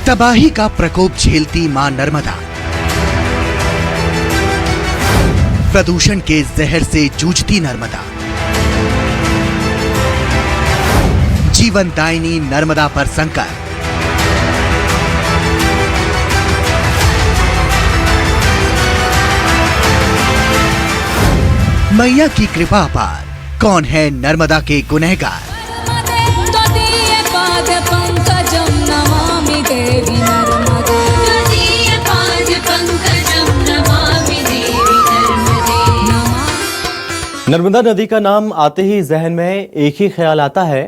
तबाही का प्रकोप झेलती मां नर्मदा, प्रदूषण के जहर से जूझती नर्मदा, जीवनदायिनी नर्मदा पर संकट। मैया की कृपा पर कौन है नर्मदा के गुनहगार? नर्मदा नदी का नाम आते ही जहन में एक ही ख्याल आता है,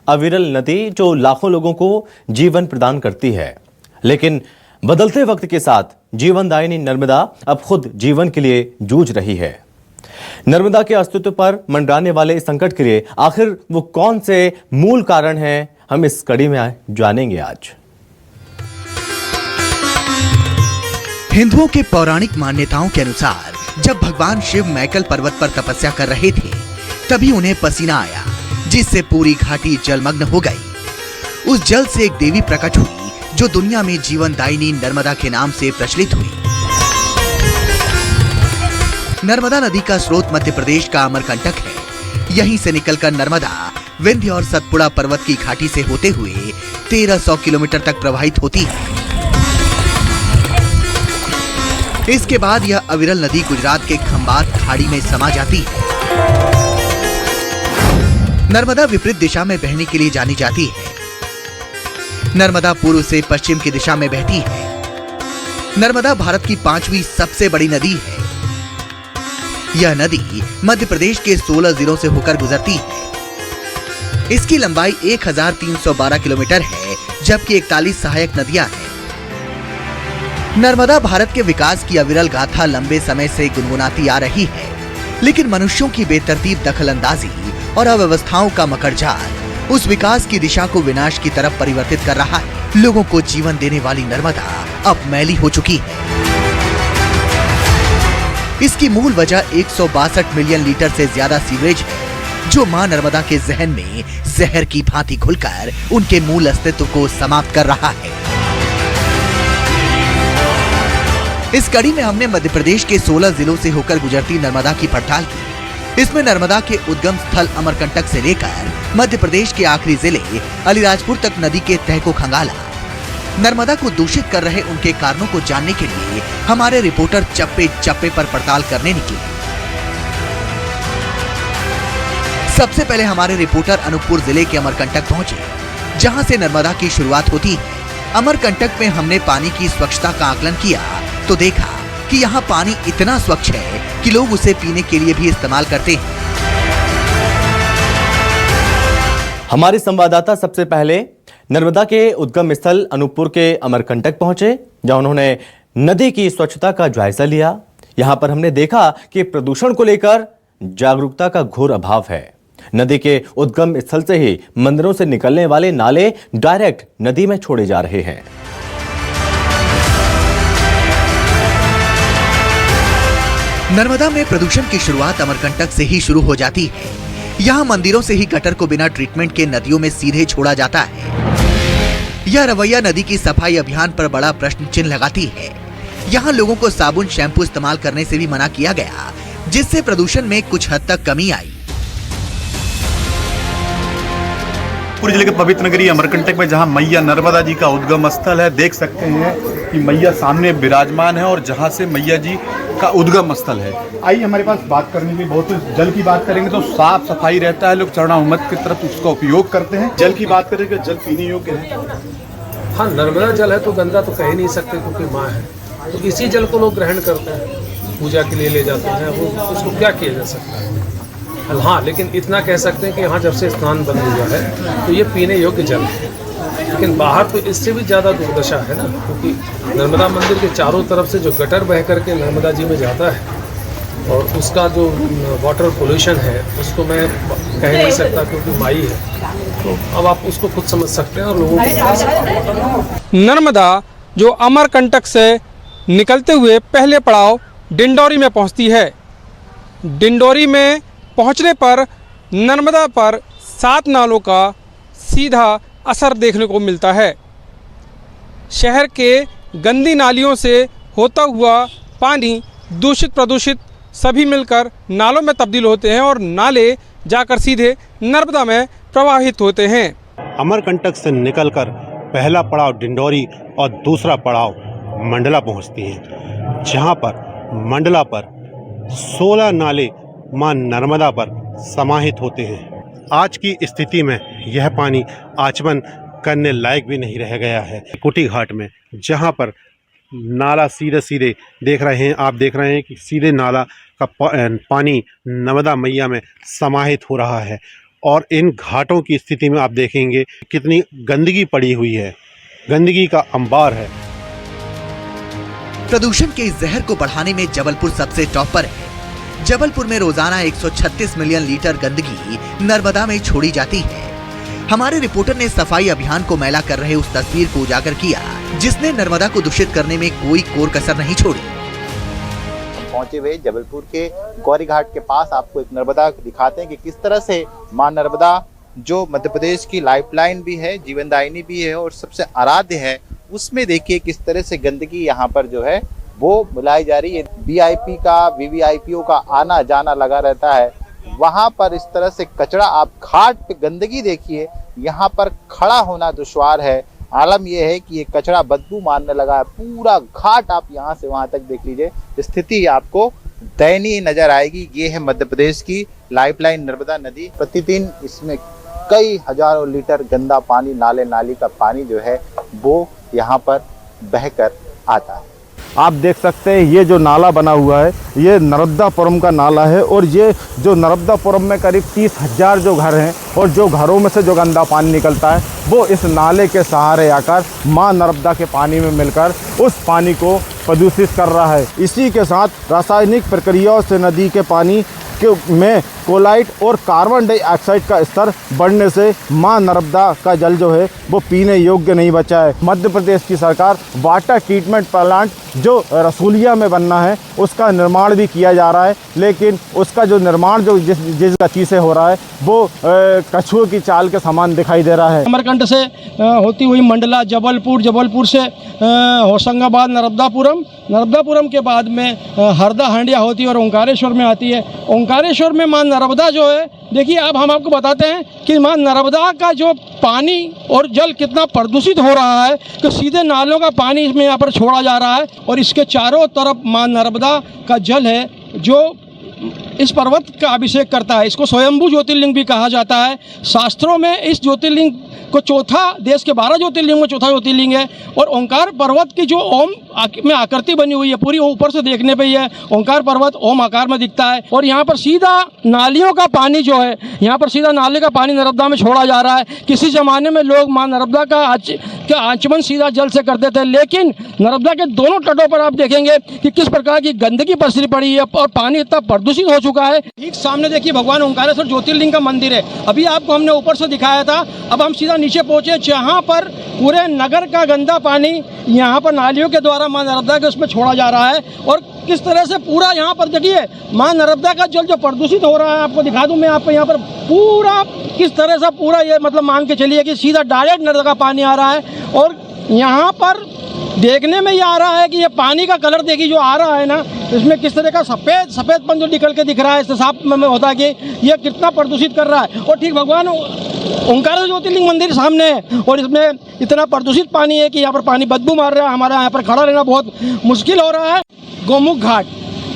अविरल नदी जो लाखों लोगों को जीवन प्रदान करती है। लेकिन बदलते वक्त के साथ जीवनदायिनी नर्मदा अब खुद जीवन के लिए जूझ रही है। नर्मदा के अस्तित्व पर मंडराने वाले इस संकट के लिए आखिर वो कौन से मूल कारण हैं, हम इस कड़ी में जानेंगे आज। हिंदुओं के पौराणिक मान्यताओं के अनुसार जब भगवान शिव मैकल पर्वत पर तपस्या कर रहे थे, तभी उन्हें पसीना आया, जिससे पूरी घाटी जलमग्न हो गई। उस जल से एक देवी प्रकट हुई, जो दुनिया में जीवनदायिनी नर्मदा के नाम से प्रचलित हुई। नर्मदा नदी का स्रोत मध्य प्रदेश का अमरकंटक है। यहीं से निकलकर नर्मदा विंध्य और सतपुड़ा पर्वत की घाटी से होते हुए 1300 किलोमीटर तक प्रवाहित होती है। इसके बाद यह अविरल नदी गुजरात के खंबात खाड़ी में समा जाती है। नर्मदा विपरीत दिशा में बहने के लिए जानी जाती है। नर्मदा पूर्व से पश्चिम की दिशा में बहती है। नर्मदा भारत की 5वीं सबसे बड़ी नदी है। यह नदी मध्य प्रदेश के 16 जिलों से होकर गुजरती है। इसकी लंबाई 1312 किलोमीटर है, जबकि 41 सहायक नदियां हैं। नर्मदा भारत के विकास की अविरल गाथा लंबे समय से गुनगुनाती आ रही है, लेकिन मनुष्यों की बेतरतीब दखलंदाजी और अव्यवस्थाओं का मकड़जाल उस विकास की दिशा को विनाश की तरफ परिवर्तित कर रहा है। लोगों को जीवन देने वाली नर्मदा अब मैली हो चुकी है। इसकी मूल वजह 162 मिलियन लीटर से ज्यादा सीवरेज है, जो मां नर्मदा के जहन में जहर की भांति घुलकर उनके मूल अस्तित्व को समाप्त कर रहा है। इस कड़ी में हमने मध्य प्रदेश के 16 जिलों से होकर गुजरती नर्मदा की पड़ताल की। इसमें नर्मदा के उद्गम स्थल अमरकंटक से लेकर मध्य प्रदेश के आखिरी जिले अलीराजपुर तक नदी के तह को खंगाला। नर्मदा को दूषित कर रहे उनके कारणों को जानने के लिए हमारे रिपोर्टर चप्पे चप्पे पर पड़ताल करने निकले। सबसे पहले हमारे रिपोर्टर अनूपपुर जिले के अमरकंटक पहुंचे, जहां से नर्मदा की शुरुआत होती है। अमरकंटक में हमने पानी की स्वच्छता का आकलन किया तो देखा कि यहाँ पानी इतना स्वच्छ है कि लोग उसे पीने के लिए भी इस्तेमाल करते हैं। हमारे संवाददाता सबसे पहले नर्मदा के उद्गम स्थल अनूपपुर के अमरकंटक पहुंचे, जहां उन्होंने नदी की स्वच्छता का जायजा लिया। यहां पर हमने देखा कि प्रदूषण को लेकर जागरूकता का घोर अभाव है। नदी के उद्गम स्थल से ही मंदिरों से निकलने वाले नाले डायरेक्ट नदी में छोड़े जा रहे हैं। नर्मदा में प्रदूषण की शुरुआत अमरकंटक से ही शुरू हो जाती है। यहाँ मंदिरों से ही गटर को बिना ट्रीटमेंट के नदियों में सीधे छोड़ा जाता है। यह रवैया नदी की सफाई अभियान पर बड़ा प्रश्न चिन्ह लगाती है। यहाँ लोगों को साबुन शैम्पू इस्तेमाल करने से भी मना किया गया, जिससे प्रदूषण में कुछ हद तक कमी आई। पूरी जिले के पवित्र नगरी अमरकंटक में जहां मैया नर्मदा जी का उद्गम स्थल है, देख सकते हैं कि मैया सामने विराजमान है और जहां से मैया जी का उद्गम स्थल है। आइए हमारे पास बात करने की बहुत जल की बात करेंगे तो साफ सफाई रहता है, लोग चरणामृत की तरफ उसका उपयोग करते हैं। जल की बात करेंगे, जल पीने योग्य है। हाँ, नर्मदा जल है तो गंदा तो कह ही नहीं सकते, क्योंकि माँ है, तो इसी जल को लोग ग्रहण करते हैं, पूजा के लिए ले जाते हैं। वो उसको क्या किया जा सकता है। हाँ, लेकिन इतना कह सकते हैं कि यहाँ जब से स्नान बंद हुआ है तो ये पीने योग्य जल है। लेकिन बाहर तो इससे भी ज़्यादा दुर्दशा है ना, क्योंकि नर्मदा मंदिर के चारों तरफ से जो गटर बह करके नर्मदा जी में जाता है, और उसका जो वाटर पोल्यूशन है उसको मैं कह नहीं सकता, क्योंकि माई है। तो अब आप उसको खुद समझ सकते हैं और लोगों को। नर्मदा जो अमरकंटक से निकलते हुए पहले पड़ाव डिंडौरी में पहुंचती है। डिंडौरी में पहुंचने पर नर्मदा पर 7 नालों का सीधा असर देखने को मिलता है। शहर के गंदी नालियों से होता हुआ पानी दूषित प्रदूषित सभी मिलकर नालों में तब्दील होते हैं और नाले जाकर सीधे नर्मदा में प्रवाहित होते हैं। अमरकंटक से निकलकर पहला पड़ाव डिंडोरी और दूसरा पड़ाव मंडला पहुंचती हैं, जहां पर मंडला पर 16 नाले मां नर्मदा पर समाहित होते हैं। आज की स्थिति में यह पानी आचमन करने लायक भी नहीं रह गया है। कुटी घाट में जहां पर नाला सीधे सीधे देख रहे हैं, आप देख रहे हैं कि सीधे नाला का पानी नर्मदा मैया में समाहित हो रहा है और इन घाटों की स्थिति में आप देखेंगे कितनी गंदगी पड़ी हुई है, गंदगी का अंबार है। प्रदूषण के इस जहर को बढ़ाने में जबलपुर सबसे टॉप पर है। जबलपुर में रोजाना 136 मिलियन लीटर गंदगी नर्मदा में छोड़ी जाती है। हमारे रिपोर्टर ने सफाई अभियान को मैला कर रहे उस तस्वीर को उजागर किया जिसने नर्मदा को दूषित करने में कोई कोर कसर नहीं छोड़ी। पहुंचे हुए जबलपुर के गौरी घाट के पास आपको एक नर्मदा दिखाते हैं कि किस तरह से मां नर्मदा जो मध्य प्रदेश की लाइफलाइन भी है, जीवनदायिनी भी है और सबसे आराध्य है, उसमें देखिए किस तरह से गंदगी यहाँ पर जो है वो मिलाई जा रही है। वीआईपी का वीवीआईपीओ का आना जाना लगा रहता है, वहां पर इस तरह से कचरा, आप घाट पे गंदगी देखिए, यहाँ पर खड़ा होना दुश्वार है। आलम यह है कि ये कचरा बदबू मारने लगा है। पूरा घाट आप यहाँ से वहां तक देख लीजिए, स्थिति आपको दयनीय नजर आएगी। ये है मध्य प्रदेश की लाइफलाइन नर्मदा नदी। प्रतिदिन इसमें कई हजारों लीटर गंदा पानी, नाले नाली का पानी जो है वो यहाँ पर बहकर आता है। आप देख सकते हैं ये जो नाला बना हुआ है ये नर्मदापुरम का नाला है और ये जो नर्मदापुरम में करीब 30,000 जो घर हैं और जो घरों में से जो गंदा पानी निकलता है वो इस नाले के सहारे आकर मां नर्मदा के पानी में मिलकर उस पानी को प्रदूषित कर रहा है। इसी के साथ रासायनिक प्रक्रियाओं से नदी के पानी में कोलाइट और कार्बन डाइऑक्साइड का स्तर बढ़ने से मां नर्मदा का जल जो है वो पीने योग्य नहीं बचा है। मध्य प्रदेश की सरकार वाटर ट्रीटमेंट प्लांट जो रसूलिया में बनना है उसका निर्माण भी किया जा रहा है, लेकिन उसका जो निर्माण जो जिस गति से हो रहा है वो कछुओं की चाल के समान दिखाई दे रहा है। अमरकंटक से होती हुई मंडला, जबलपुर से होशंगाबाद, नर्मदापुरम के बाद में हरदा हंडिया होती है और ओंकारेश्वर में आती है। ओंकारेश्वर में मां नर्मदा जो है, देखिए अब हम आपको बताते हैं कि मां नर्मदा का जो पानी और जल कितना प्रदूषित हो रहा है कि सीधे नालों का पानी इसमें यहाँ पर छोड़ा जा रहा है और इसके चारों तरफ मां नर्मदा का जल है जो इस पर्वत का अभिषेक करता है। इसको स्वयंभू ज्योतिर्लिंग भी कहा जाता है। शास्त्रों में इस ज्योतिर्लिंग को चौथा, देश के 12 ज्योतिर्लिंग में चौथा ज्योतिर्लिंग है और ओंकार पर्वत की जो ओम में आकृति बनी हुई है, पूरी ऊपर से देखने पे ही है ओंकार पर्वत ओम आकार में दिखता है। और यहाँ पर सीधा नालियों का पानी जो है, यहाँ पर सीधा नाले का पानी नर्मदा में छोड़ा जा रहा है। किसी ज़माने में लोग माँ नर्मदा का आचमन सीधा जल से करते थे, लेकिन नर्मदा के दोनों तटों पर आप देखेंगे कि किस प्रकार की गंदगी पसरी पड़ी है और पानी इतना प्रदूषित हो चुका है। ठीक सामने देखिए भगवान ओंकारेश्वर ज्योतिर्लिंग का मंदिर है। अभी आपको हमने ऊपर से दिखाया था, अब हम सीधा नीचे पहुंचे जहां पर पूरे नगर का गंदा पानी यहां पर नालियों के द्वारा मां नर्मदा के उसमें छोड़ा जा रहा है और किस तरह से पूरा यहां पर देखिए मां नर्मदा का जल जो प्रदूषित हो रहा है। आपको दिखा दूं मैं आपको यहाँ पर पूरा किस तरह से पूरा ये मतलब मान के चलिए कि सीधा डायरेक्ट नर्मदा का पानी आ रहा है और यहाँ पर देखने में ये आ रहा है कि ये पानी का कलर देखिए जो आ रहा है ना, इसमें किस तरह का सफ़ेदपन जो निकल के दिख रहा है, इससे साफ में होता है कि ये कितना प्रदूषित कर रहा है। और ठीक भगवान ओंकारेश्वर ज्योतिर्लिंग मंदिर सामने है और इसमें इतना प्रदूषित पानी है कि यहाँ पर पानी बदबू मार रहा है। हमारा यहाँ पर खड़ा रहना बहुत मुश्किल हो रहा है। गोमुख घाट,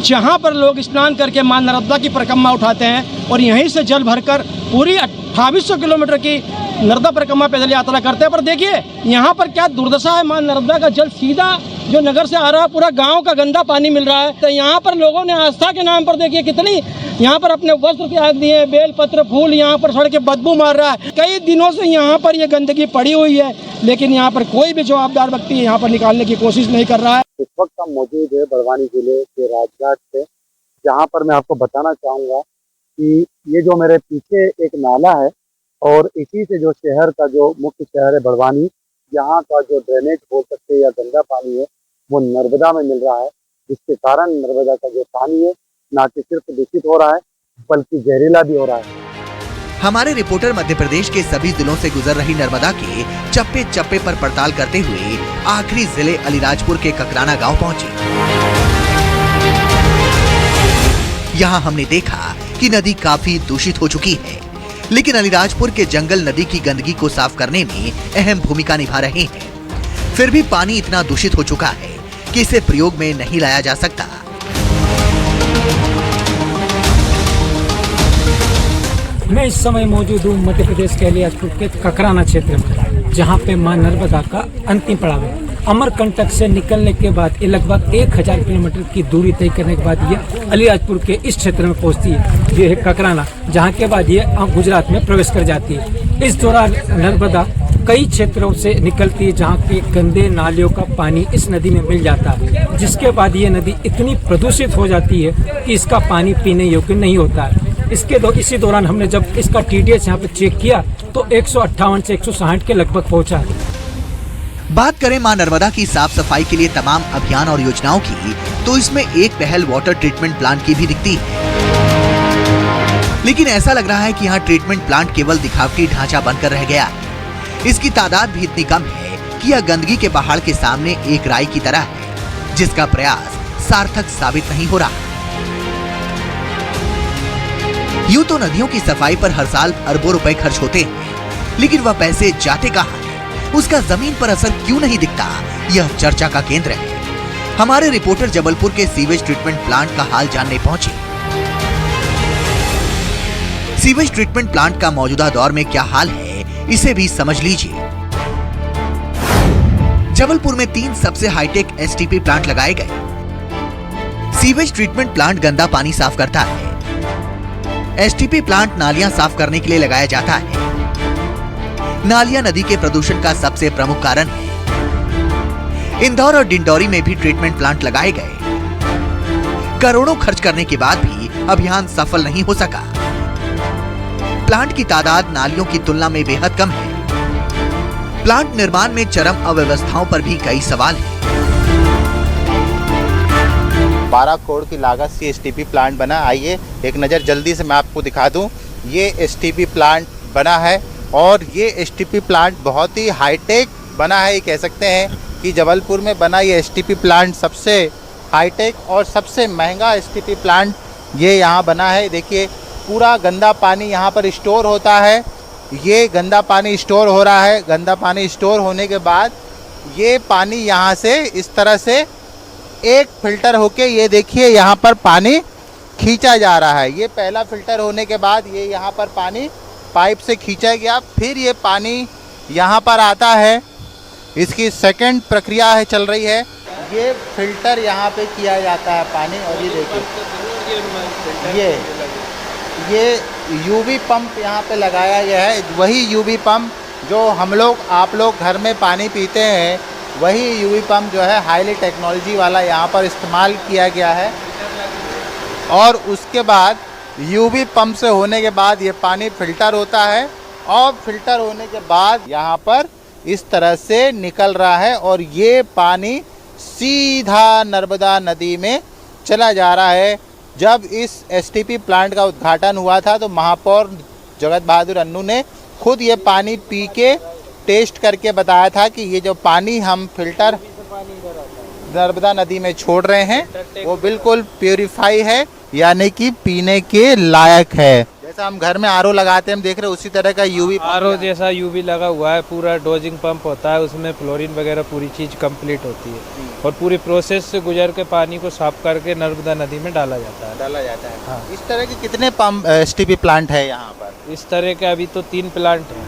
जहाँ पर लोग स्नान करके मां नर्मदा की परिक्रमा उठाते हैं और यहीं से जल भरकर पूरी 2800 किलोमीटर की नर्मदा परिक्रमा पैदल यात्रा करते हैं। पर देखिए यहाँ पर क्या दुर्दशा है, मां नर्मदा का जल सीधा जो नगर से आ रहा है, पूरा गांव का गंदा पानी मिल रहा है। तो यहाँ पर लोगों ने आस्था के नाम पर देखिए कितनी यहाँ पर अपने वस्त्र त्याग दिए, बेल पत्र फूल यहाँ पर सड़ के बदबू मार रहा है। कई दिनों से यहाँ पर ये गंदगी पड़ी हुई है, लेकिन यहाँ पर कोई भी जवाबदार व्यक्ति यहाँ पर निकालने की कोशिश नहीं कर रहा है। इस वक्त हम मौजूद है बड़वानी जिले के राजघाट पे, जहाँ पर मैं आपको बताना चाहूँगा कि ये जो मेरे पीछे एक नाला है और इसी से जो शहर का जो मुख्य शहर है बड़वानी, यहाँ का जो ड्रेनेज बोल सकते हैं या गंदा पानी है वो नर्मदा में मिल रहा है, जिसके कारण नर्मदा का जो पानी है ना कि सिर्फ दूषित हो रहा है बल्कि जहरीला भी हो रहा है। हमारे रिपोर्टर मध्य प्रदेश के सभी जिलों से गुजर रही नर्मदा के चप्पे चप्पे पर पड़ताल करते हुए आखिरी जिले अलीराजपुर के ककराना गांव पहुंचे। यहां हमने देखा कि नदी काफी दूषित हो चुकी है, लेकिन अलीराजपुर के जंगल नदी की गंदगी को साफ करने में अहम भूमिका निभा रहे हैं। फिर भी पानी इतना दूषित हो चुका है कि इसे प्रयोग में नहीं लाया जा सकता। मैं इस समय मौजूद हूँ मध्य प्रदेश के अलीराजपुर के ककराना क्षेत्र में, जहाँ पे मां नर्मदा का अंतिम पड़ाव है। अमरकंटक से निकलने के बाद ये लगभग 1000 किलोमीटर की दूरी तय करने के बाद ये अलीराजपुर के इस क्षेत्र में पहुँचती है। ये है ककराना, जहाँ के बाद ये गुजरात में प्रवेश कर जाती है। इस दौरान नर्मदा कई क्षेत्रों से निकलती है, जहाँ के गंदे नालियों का पानी इस नदी में मिल जाता है, जिसके बाद ये नदी इतनी प्रदूषित हो जाती है कि इसका पानी पीने योग्य नहीं होता है। इसी दौरान हमने जब इसका TDS यहाँ पे चेक किया तो 158 से 160 के लगभग पहुँचा। बात करें मां नर्मदा की साफ सफाई के लिए तमाम अभियान और योजनाओं की, तो इसमें एक पहल वाटर ट्रीटमेंट प्लांट की भी दिखती है। लेकिन ऐसा लग रहा है कि यहाँ ट्रीटमेंट प्लांट केवल दिखावटी ढांचा बनकर रह गया। इसकी तादाद भी इतनी कम है कि यह गंदगी के पहाड़ के सामने एक राई की तरह है, जिसका प्रयास सार्थक साबित नहीं हो रहा। यूं तो नदियों की सफाई पर हर साल अरबों रुपए खर्च होते हैं, लेकिन वह पैसे जाते कहां हैं, उसका जमीन पर असर क्यों नहीं दिखता, यह चर्चा का केंद्र है। हमारे रिपोर्टर जबलपुर के सीवेज ट्रीटमेंट प्लांट का हाल जानने पहुंचे। सीवेज ट्रीटमेंट प्लांट का मौजूदा दौर में क्या हाल है, इसे भी समझ लीजिए। जबलपुर में 3 सबसे हाईटेक STP प्लांट लगाए गए। सीवेज ट्रीटमेंट प्लांट गंदा पानी साफ करता है। STP प्लांट नालियां साफ करने के लिए लगाया जाता है। नालियां नदी के प्रदूषण का सबसे प्रमुख कारण है। इंदौर और डिंडौरी में भी ट्रीटमेंट प्लांट लगाए गए। करोड़ों खर्च करने के बाद भी अभियान सफल नहीं हो सका। प्लांट की तादाद नालियों की तुलना में बेहद कम है। प्लांट निर्माण में चरम अव्यवस्थाओं पर भी कई सवाल हैं। 12 करोड़ की लागत से STP प्लांट बना। आइए एक नज़र जल्दी से मैं आपको दिखा दूं। ये STP प्लांट बना है और ये STP प्लांट बहुत ही हाईटेक बना है। ये कह सकते हैं कि जबलपुर में बना ये STP प्लांट सबसे हाईटेक और सबसे महंगा STP प्लांट ये यहाँ बना है। देखिए पूरा गंदा पानी यहाँ पर स्टोर होता है। ये गंदा पानी स्टोर हो रहा है। गंदा पानी स्टोर होने के बाद ये पानी यहाँ से इस तरह से एक फिल्टर होके ये देखिए यहाँ पर पानी खींचा जा रहा है। ये पहला फिल्टर होने के बाद ये यहाँ पर पानी पाइप से खींचा गया, फिर ये पानी यहाँ पर आता है। इसकी सेकंड प्रक्रिया है चल रही है। ये फिल्टर यहाँ पे किया जाता है पानी। और ये देखिए ये UV पंप यहाँ पे लगाया गया है। वही UV पंप जो हम लोग आप लोग घर में पानी पीते हैं, वही UV पंप जो है हाईली टेक्नोलॉजी वाला यहाँ पर इस्तेमाल किया गया है। और उसके बाद UV पंप से होने के बाद ये पानी फ़िल्टर होता है और फिल्टर होने के बाद यहाँ पर इस तरह से निकल रहा है और ये पानी सीधा नर्मदा नदी में चला जा रहा है। जब इस STP प्लांट का उद्घाटन हुआ था तो महापौर जगत बहादुर अन्नू ने खुद ये पानी पी के टेस्ट करके बताया था कि ये जो पानी हम फिल्टर नर्मदा नदी में छोड़ रहे हैं वो बिल्कुल प्योरीफाई है, यानी कि पीने के लायक है। जैसा हम घर में RO लगाते हैं, हम देख रहे हैं उसी तरह का UV RO जैसा UV लगा हुआ है। पूरा डोजिंग पंप होता है, उसमें फ्लोरीन वगैरह पूरी चीज़ कंप्लीट होती है और पूरी प्रोसेस से गुजर के पानी को साफ करके नर्मदा नदी में डाला जाता है। हाँ। इस तरह के कितने पंप STP प्लांट है यहाँ पर? इस तरह के अभी तो 3 प्लांट हैं।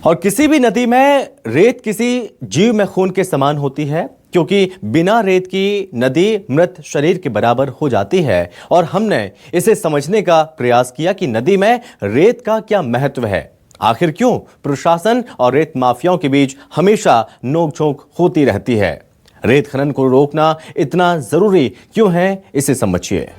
और किसी भी नदी में रेत किसी जीव में खून के समान होती है, क्योंकि बिना रेत की नदी मृत शरीर के बराबर हो जाती है। और हमने इसे समझने का प्रयास किया कि नदी में रेत का क्या महत्व है, आखिर क्यों प्रशासन और रेत माफियाओं के बीच हमेशा नोकझोंक होती रहती है। रेत खनन को रोकना इतना जरूरी क्यों है, इसे समझिए।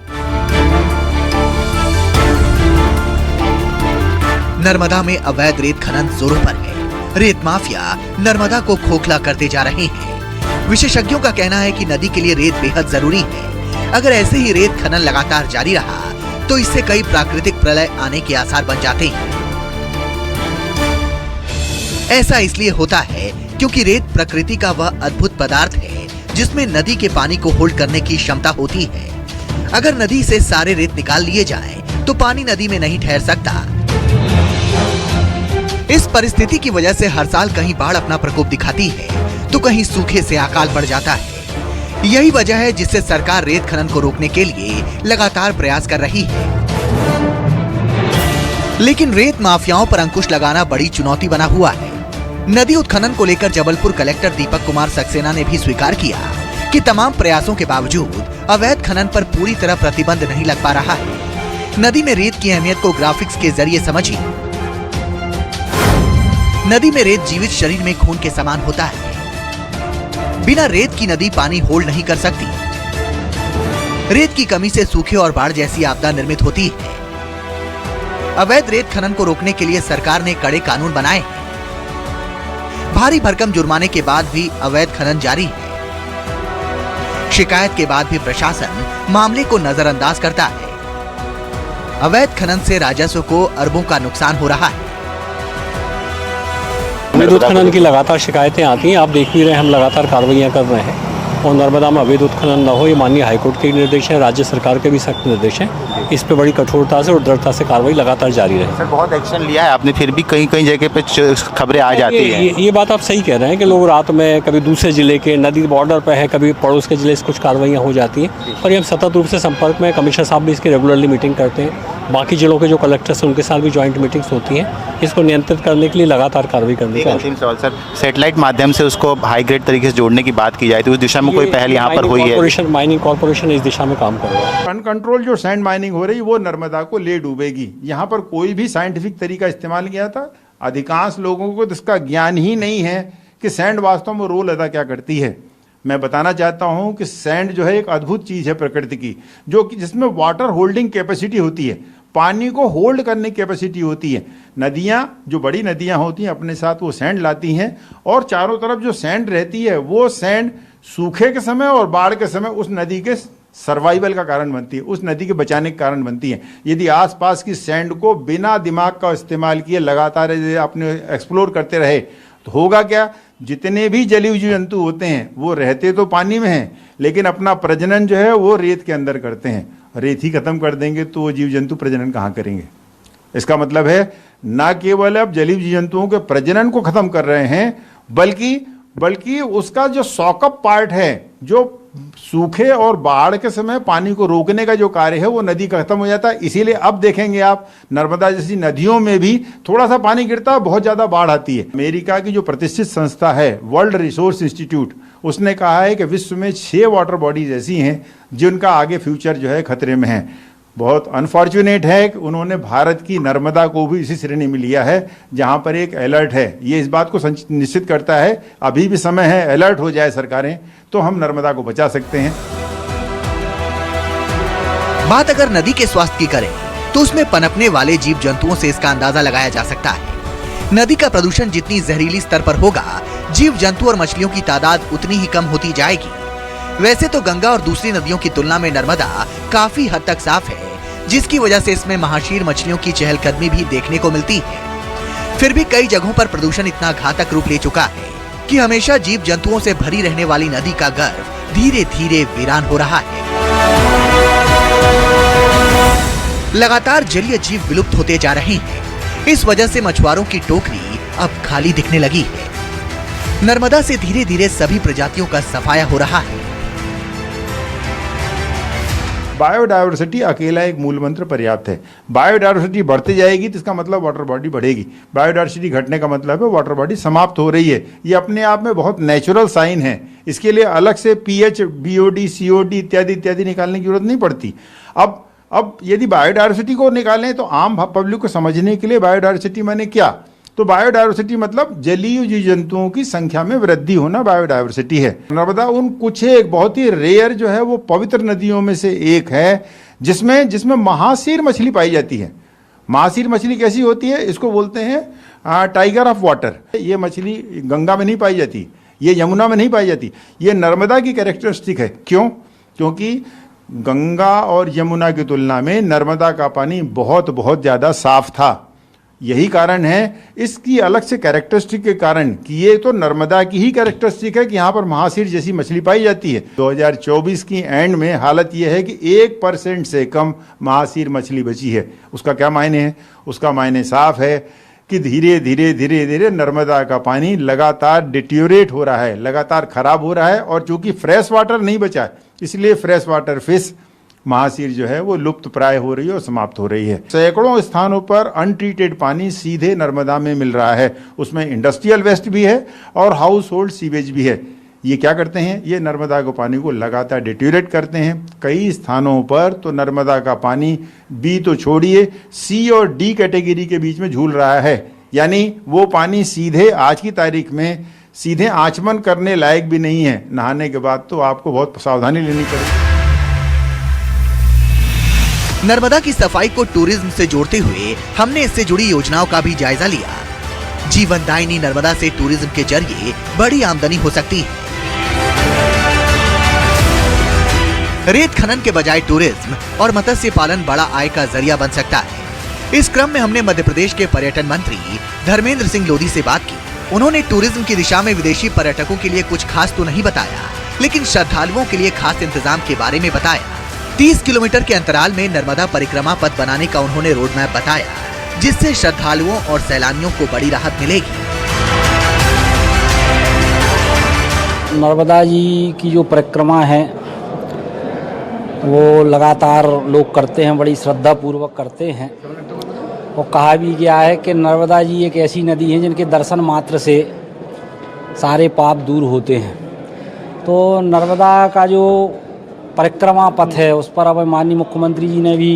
नर्मदा में अवैध रेत खनन जोरों पर है। रेत माफिया नर्मदा को खोखला करते जा रहे हैं। विशेषज्ञों का कहना है कि नदी के लिए रेत बेहद जरूरी है। अगर ऐसे ही रेत खनन लगातार जारी रहा तो इससे कई प्राकृतिक प्रलय आने के आसार बन जाते हैं। ऐसा इसलिए होता है क्योंकि रेत प्रकृति का वह अद्भुत पदार्थ है जिसमें नदी के पानी को होल्ड करने की क्षमता होती है। अगर नदी से सारे रेत निकाल लिए जाएं, तो पानी नदी में नहीं ठहर सकता। इस परिस्थिति की वजह से हर साल कहीं बाढ़ अपना प्रकोप दिखाती है तो कहीं सूखे से अकाल पड़ जाता है। यही वजह है जिससे सरकार रेत खनन को रोकने के लिए लगातार प्रयास कर रही है। लेकिन रेत माफियाओं पर अंकुश लगाना बड़ी चुनौती बना हुआ है। नदी उत्खनन को लेकर जबलपुर कलेक्टर दीपक कुमार सक्सेना ने भी स्वीकार किया कि तमाम प्रयासों के बावजूद अवैध खनन पर पूरी तरह प्रतिबंध नहीं लग पा रहा है। नदी में रेत की अहमियत को ग्राफिक्स के जरिए समझिए। नदी में रेत जीवित शरीर में खून के समान होता है। बिना रेत की नदी पानी होल्ड नहीं कर सकती। रेत की कमी से सूखे और बाढ़ जैसी आपदा निर्मित होती है। अवैध रेत खनन को रोकने के लिए सरकार ने कड़े कानून बनाए हैं। भारी भरकम जुर्माने के बाद भी अवैध खनन जारी है। शिकायत के बाद भी प्रशासन मामले को नजरअंदाज करता है। अवैध खनन से राजस्व को अरबों का नुकसान हो रहा है। अवैध उत्खनन की लगातार शिकायतें आती हैं। आप देख भी रहे हैं, हम लगातार कार्रवाइयां कर रहे हैं और नर्मदा में अवैध उत्खनन न हो, ये माननीय हाईकोर्ट के निर्देश है, राज्य सरकार के भी सख्त निर्देश हैं। इस पे बड़ी कठोरता से और दृढ़ता से कार्रवाई लगातार जारी रहे। सर, बहुत एक्शन लिया है आपने, फिर भी कहीं कहीं जगह पे खबरें आ जाती हैं। ये बात आप सही कह रहे हैं कि लोग रात में कभी दूसरे जिले के नदी बॉर्डर पर है, कभी पड़ोस के जिले से कुछ कार्रवाइयाँ हो जाती हैं। और ये हम सतत रूप से संपर्क में, कमिश्नर साहब भी इसकी रेगुलरली मीटिंग करते हैं। बाकी जिलों के जो कलेक्टर्स हैं उनके साथ भी ज्वाइंट मीटिंग्स होती हैं। इसको नियंत्रित करने के लिए लगातार कार्रवाई करने का। अंतिम सवाल सर, सैटेलाइट माध्यम से उसको हाई ग्रेड तरीके से जोड़ने की बात की जाए तो उस दिशा में कोई पहल यहाँ पर हुई है? माइनिंग कॉर्पोरेशन इस दिशा में काम कर रहा है। अनकंट्रोल जो सैंड माइनिंग हो रही वो नर्मदा को ले डूबेगी। यहाँ पर कोई भी साइंटिफिक तरीका इस्तेमाल किया था। अधिकांश लोगों को इसका ज्ञान ही नहीं है कि सैंड वास्तव में रोल अदा क्या करती है। मैं बताना चाहता हूँ कि सैंड जो है एक अद्भुत चीज़ है प्रकृति की, जो कि जिसमें वाटर होल्डिंग कैपेसिटी होती है, पानी को होल्ड करने की कैपेसिटी होती है। नदियाँ, जो बड़ी नदियाँ होती हैं, अपने साथ वो सैंड लाती हैं और चारों तरफ जो सैंड रहती है वो सैंड सूखे के समय और बाढ़ के समय उस नदी के सर्वाइवल का कारण बनती है, उस नदी के बचाने के कारण बनती है। यदि आसपास की सैंड को बिना दिमाग का इस्तेमाल किए लगातार अपने एक्सप्लोर करते रहे तो होगा क्या? जितने भी जलीय जीव जंतु होते हैं वो रहते तो पानी में हैं, लेकिन अपना प्रजनन जो है वो रेत के अंदर करते हैं। रेत ही खत्म कर देंगे तो वो जीव जंतु प्रजनन कहाँ करेंगे? इसका मतलब है न केवल अब जलीय जीव जंतुओं के प्रजनन को खत्म कर रहे हैं, बल्कि उसका जो सॉकअप पार्ट है, जो सूखे और बाढ़ के समय पानी को रोकने का जो कार्य है वो नदी का खत्म हो जाता है। इसीलिए अब देखेंगे आप नर्मदा जैसी नदियों में भी थोड़ा सा पानी गिरता है, बहुत ज़्यादा बाढ़ आती है। अमेरिका की जो प्रतिष्ठित संस्था है वर्ल्ड रिसोर्स इंस्टीट्यूट, उसने कहा है कि विश्व में 6 वाटर बॉडीज ऐसी हैं जिनका आगे फ्यूचर जो है खतरे में है। बहुत अनफॉर्चुनेट है कि उन्होंने भारत की नर्मदा को भी इसी श्रेणी में लिया है जहां पर एक अलर्ट है। ये इस बात को निश्चित करता है अभी भी समय है, अलर्ट हो जाए सरकारें तो हम नर्मदा को बचा सकते हैं। बात अगर नदी के स्वास्थ्य की करें तो उसमें पनपने वाले जीव जंतुओं से इसका अंदाजा लगाया जा सकता है। नदी का प्रदूषण जितनी जहरीली स्तर पर होगा, जीव जंतु और मछलियों की तादाद उतनी ही कम होती जाएगी। वैसे तो गंगा और दूसरी नदियों की तुलना में नर्मदा काफी हद तक साफ है, जिसकी वजह से इसमें महाशीर मछलियों की चहलकदमी भी देखने को मिलती है। फिर भी कई जगहों पर प्रदूषण इतना घातक रूप ले चुका है कि हमेशा जीव जंतुओं से भरी रहने वाली नदी का गर्भ धीरे धीरे वीरान हो रहा है। लगातार जलीय जीव विलुप्त होते जा रहे हैं। इस वजह से मछुआरों की टोकरी अब खाली दिखने लगी है। नर्मदा से धीरे धीरे सभी प्रजातियों का सफाया हो रहा है। बायोडायवर्सिटी अकेला एक मूल मंत्र पर्याप्त है। बायोडायवर्सिटी बढ़ती जाएगी तो इसका मतलब वाटर बॉडी बढ़ेगी। बायोडायवर्सिटी घटने का मतलब है वाटर बॉडी समाप्त हो रही है। ये अपने आप में बहुत नेचुरल साइन है। इसके लिए अलग से पीएच, बीओडी, सीओडी इत्यादि इत्यादि निकालने की जरूरत नहीं पड़ती। अब यदि बायोडायवर्सिटी को निकालें तो आम पब्लिक को समझने के लिए बायोडायवर्सिटी माने क्या, तो बायोडायवर्सिटी मतलब जलीय जीव जंतुओं की संख्या में वृद्धि होना बायोडायवर्सिटी है। नर्मदा उन कुछ एक बहुत ही रेयर जो है वो पवित्र नदियों में से एक है जिसमें महाशीर मछली पाई जाती है। महाशीर मछली कैसी होती है? इसको बोलते हैं टाइगर ऑफ वाटर। ये मछली गंगा में नहीं पाई जाती, ये यमुना में नहीं पाई जाती, ये नर्मदा की कैरेक्टरिस्टिक है। क्यों? क्योंकि गंगा और यमुना की तुलना में नर्मदा का पानी बहुत बहुत ज़्यादा साफ था। यही कारण है इसकी अलग से कैरेक्टरिस्टिक के कारण कि ये तो नर्मदा की ही कैरेक्टरिस्टिक है कि यहाँ पर महासीर जैसी मछली पाई जाती है। 2024 की एंड में हालत ये है कि 1% से कम महासीर मछली बची है। उसका क्या मायने है? उसका मायने साफ है कि धीरे धीरे नर्मदा का पानी लगातार डिट्योरेट हो रहा है, लगातार खराब हो रहा है। और चूंकि फ्रेश वाटर नहीं बचा है इसलिए फ्रेश वाटर फिश महासीर जो है वो लुप्त प्राय हो रही है और समाप्त हो रही है। सैकड़ों स्थानों पर अनट्रीटेड पानी सीधे नर्मदा में मिल रहा है। उसमें इंडस्ट्रियल वेस्ट भी है और हाउस होल्ड सीवेज भी है। ये क्या करते हैं? ये नर्मदा के पानी को लगातार डिट्यूरेट करते हैं। कई स्थानों पर तो नर्मदा का पानी बी तो छोड़िए सी और डी कैटेगरी के बीच में झूल रहा है। यानी वो पानी सीधे आज की तारीख में सीधे आचमन करने लायक भी नहीं है। नहाने के बाद तो आपको बहुत सावधानी लेनी पड़ेगी। नर्मदा की सफाई को टूरिज्म से जोड़ते हुए हमने इससे जुड़ी योजनाओं का भी जायजा लिया। जीवनदायिनी नर्मदा से टूरिज्म के जरिए बड़ी आमदनी हो सकती है। रेत खनन के बजाय टूरिज्म और मत्स्य पालन बड़ा आय का जरिया बन सकता है। इस क्रम में हमने मध्य प्रदेश के पर्यटन मंत्री धर्मेंद्र सिंह लोधी से बात की। उन्होंने टूरिज्म की दिशा में विदेशी पर्यटकों के लिए कुछ खास तो नहीं बताया, लेकिन श्रद्धालुओं के लिए खास इंतजाम के बारे में बताया। 30 किलोमीटर के अंतराल में नर्मदा परिक्रमा पथ बनाने का उन्होंने रोड मैप बताया, जिससे श्रद्धालुओं और सैलानियों को बड़ी राहत मिलेगी। नर्मदा जी की जो परिक्रमा है वो लगातार लोग करते हैं, बड़ी श्रद्धा पूर्वक करते हैं। और कहा भी गया है कि नर्मदा जी एक ऐसी नदी है जिनके दर्शन मात्र से सारे पाप दूर होते हैं। तो नर्मदा का जो परिक्रमा पथ है उस पर अब माननीय मुख्यमंत्री जी ने भी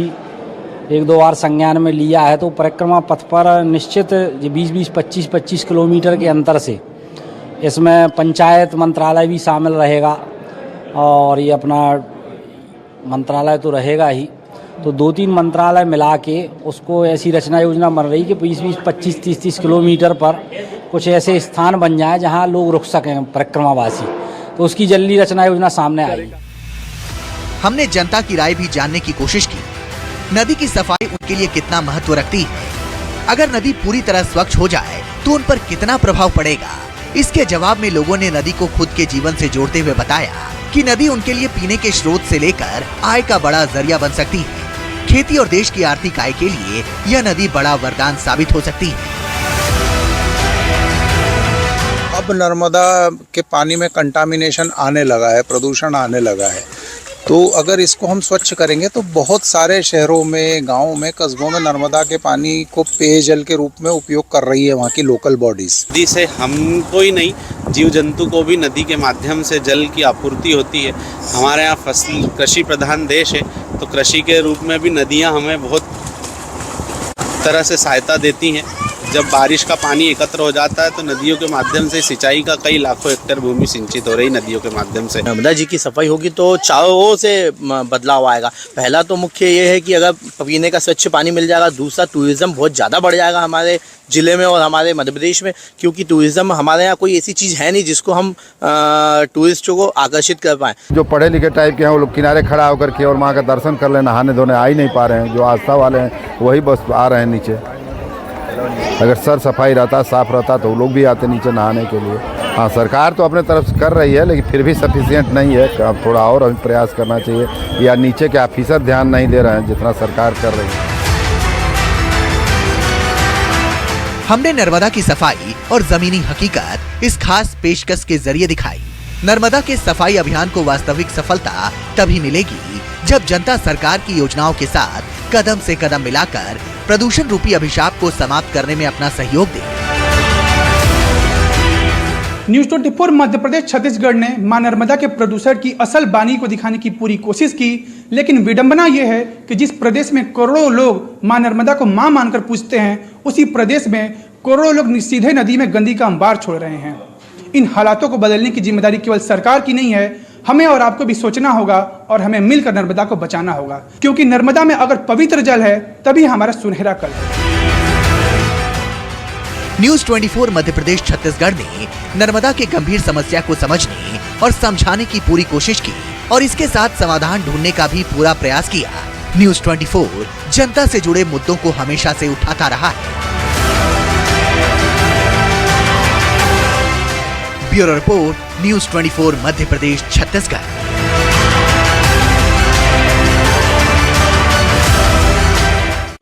1-2 बार संज्ञान में लिया है। तो परिक्रमा पथ पर निश्चित 20-20, 25-25 किलोमीटर के अंतर से इसमें पंचायत मंत्रालय भी शामिल रहेगा और ये अपना मंत्रालय तो रहेगा ही। तो 2-3 मंत्रालय मिला के उसको ऐसी रचना योजना बन रही कि 20-20, 25, 30 किलोमीटर पर कुछ ऐसे स्थान बन जाए जहाँ लोग रुक सकें परिक्रमावासी। तो उसकी जल्दी रचना योजना सामने आएगी। हमने जनता की राय भी जानने की कोशिश की। नदी की सफाई उनके लिए कितना महत्व रखती है? अगर नदी पूरी तरह स्वच्छ हो जाए तो उन पर कितना प्रभाव पड़ेगा? इसके जवाब में लोगों ने नदी को खुद के जीवन से जोड़ते हुए बताया कि नदी उनके लिए पीने के स्रोत से लेकर आय का बड़ा जरिया बन सकती है। खेती और देश की आर्थिक आय के लिए यह नदी बड़ा वरदान साबित हो सकती है। अब नर्मदा के पानी में कंटामिनेशन आने लगा है, प्रदूषण आने लगा है। तो अगर इसको हम स्वच्छ करेंगे तो बहुत सारे शहरों में, गांवों में, कस्बों में नर्मदा के पानी को पेयजल के रूप में उपयोग कर रही है वहाँ की लोकल बॉडीज। नदी से हमको ही नहीं, जीव जंतु को भी नदी के माध्यम से जल की आपूर्ति होती है। हमारे यहाँ फसल कृषि प्रधान देश है, तो कृषि के रूप में भी नदियाँ हमें बहुत तरह से सहायता देती हैं। जब बारिश का पानी एकत्र हो जाता है तो नदियों के माध्यम से सिंचाई का कई लाखों हेक्टेयर भूमि सिंचित हो रही नदियों के माध्यम से। नर्मदा जी की सफाई होगी तो चारों ओर से बदलाव आएगा। पहला तो मुख्य ये है कि अगर पीने का स्वच्छ पानी मिल जाएगा, दूसरा टूरिज्म बहुत ज़्यादा बढ़ जाएगा हमारे ज़िले में और हमारे मध्य प्रदेश में, क्योंकि टूरिज्म हमारे यहाँ कोई ऐसी चीज़ है नहीं जिसको हम टूरिस्टों को आकर्षित कर पाएँ। जो पढ़े लिखे टाइप के हैं वो लोग किनारे खड़ा होकर के और माँ का दर्शन कर लें, नहाने धोने आ ही नहीं पा रहे हैं। जो आस्था वाले हैं वही बस आ रहे हैं नीचे। अगर सर सफाई रहता, साफ रहता तो वो लोग भी आते नीचे नहाने के लिए। हाँ, सरकार तो अपने तरफ से कर रही है लेकिन फिर भी सफिशिएंट नहीं है। अब थोड़ा और हमें प्रयास करना चाहिए या नीचे के ऑफिसर ध्यान नहीं दे रहे हैं जितना सरकार कर रही है। हमने नर्मदा की सफाई और जमीनी हकीकत इस खास पेशकश के जरिए दिखाई। नर्मदा के सफाई अभियान को वास्तविक सफलता तभी मिलेगी जब जनता सरकार की योजनाओं के साथ कदम से कदम मिलाकर प्रदूषण रूपी अभिशाप को समाप्त करने में अपना सहयोग दे। न्यूज़ 24 मध्य प्रदेश छत्तीसगढ़ ने मां नर्मदा के प्रदूषण की असल बानी को दिखाने की पूरी कोशिश की, लेकिन विडंबना यह है कि जिस प्रदेश में करोड़ों लोग मां नर्मदा को मां मानकर पूजते हैं, उसी प्रदेश में करोड़ों लोग सीधे नदी में गंदगी का अंबार छोड़ रहे हैं। इन हालातों को बदलने की जिम्मेदारी केवल सरकार की नहीं है, हमें और आपको भी सोचना होगा और हमें मिलकर नर्मदा को बचाना होगा, क्योंकि नर्मदा में अगर पवित्र जल है तभी हमारा सुनहरा कल है। न्यूज़ 24 मध्य प्रदेश छत्तीसगढ़ ने नर्मदा के गंभीर समस्या को समझने और समझाने की पूरी कोशिश की और इसके साथ समाधान ढूंढने का भी पूरा प्रयास किया। न्यूज़ 24 जनता से जुड़े मुद्दों को हमेशा से उठाता रहा है। Bureau report, news 24 Madhya Pradesh, Chhattisgarh.